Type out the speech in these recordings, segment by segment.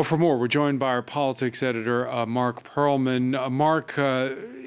Well, for more, we're joined by our politics editor, Marc Perelman. Marc,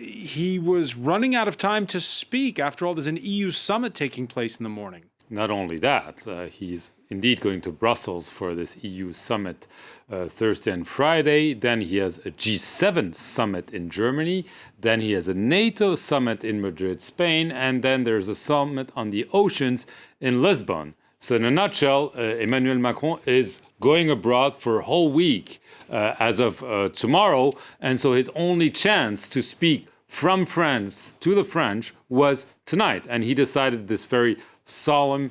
he was running out of time to speak. After all, there's an EU summit taking place in the morning. Not only that, he's indeed going to Brussels for this EU summit Thursday and Friday. Then he has a G7 summit in Germany. Then he has a NATO summit in Madrid, Spain. And then there's a summit on the oceans in Lisbon. So in a nutshell, Emmanuel Macron is going abroad for a whole week as of tomorrow. And so his only chance to speak from France to the French was tonight. And he decided this very solemn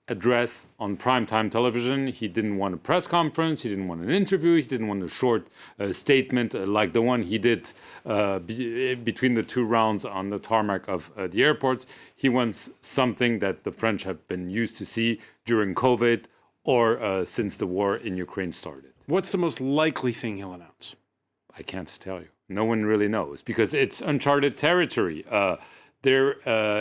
address on primetime television. He didn't want a press conference. He didn't want an interview. He didn't want a short statement like the one he did between the two rounds on the tarmac of the airports. He wants something that the French have been used to see during COVID or since the war in Ukraine started. What's the most likely thing he'll announce? I can't tell you. No one really knows because it's uncharted territory. There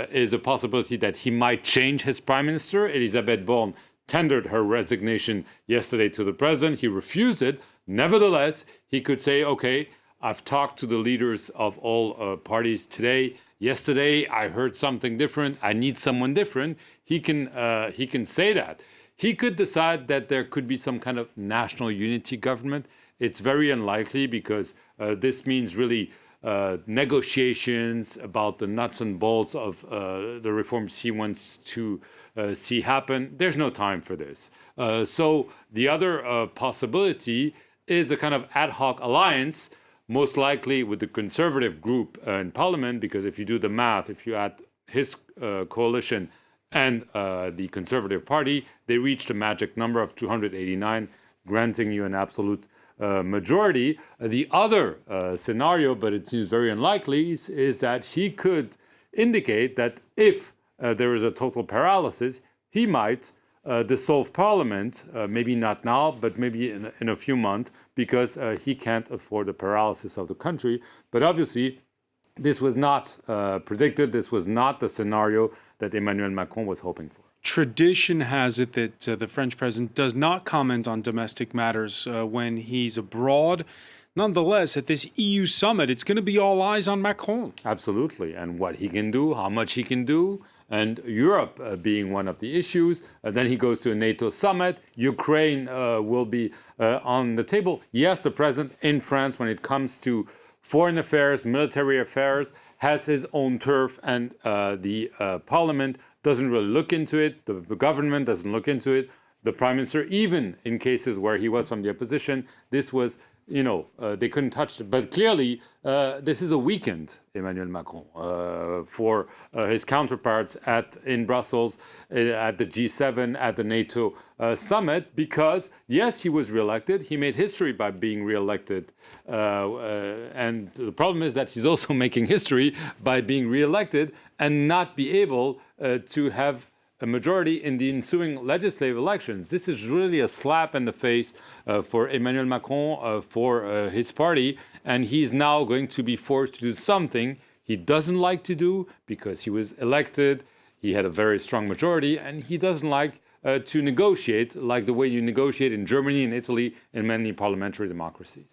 is a possibility that he might change his prime minister. Elisabeth Borne tendered her resignation yesterday to the president. He refused it. Nevertheless, he could say, okay, I've talked to the leaders of all parties today. Yesterday, I heard something different. I need someone different. He can say that. He could decide that there could be some kind of national unity government. It's very unlikely because this means really negotiations about the nuts and bolts of the reforms he wants to see happen. There's no time for this. So the other possibility is a kind of ad hoc alliance, most likely with the conservative group in parliament, because if you do the math, if you add his coalition and the Conservative Party, they reached a magic number of 289, granting you an absolute majority. The other scenario, but it seems very unlikely, is that he could indicate that if there is a total paralysis, he might dissolve parliament, maybe not now, but maybe in a few months, because he can't afford the paralysis of the country. But obviously, this was not predicted. This was not the scenario that Emmanuel Macron was hoping for. Tradition has it that the French president does not comment on domestic matters when he's abroad. Nonetheless, at this EU summit, it's going to be all eyes on Macron. Absolutely. And what he can do, how much he can do, and Europe being one of the issues. Then he goes to a NATO summit. Ukraine will be on the table. Yes, the president in France, when it comes to foreign affairs, military affairs, has his own turf, and the parliament doesn't really look into it. The government doesn't look into it. The prime minister, even in cases where he was from the opposition, this was, they couldn't touch it. But clearly, this is a weekend, Emmanuel Macron, for his counterparts in Brussels, at the G7, at the NATO summit, because, yes, he was reelected. He made history by being reelected. And the problem is that he's also making history by being reelected and not be able to have a majority in the ensuing legislative elections. This is really a slap in the face for Emmanuel Macron, for his party, and he's now going to be forced to do something he doesn't like to do because he was elected, he had a very strong majority, and he doesn't like to negotiate like the way you negotiate in Germany and Italy and many parliamentary democracies.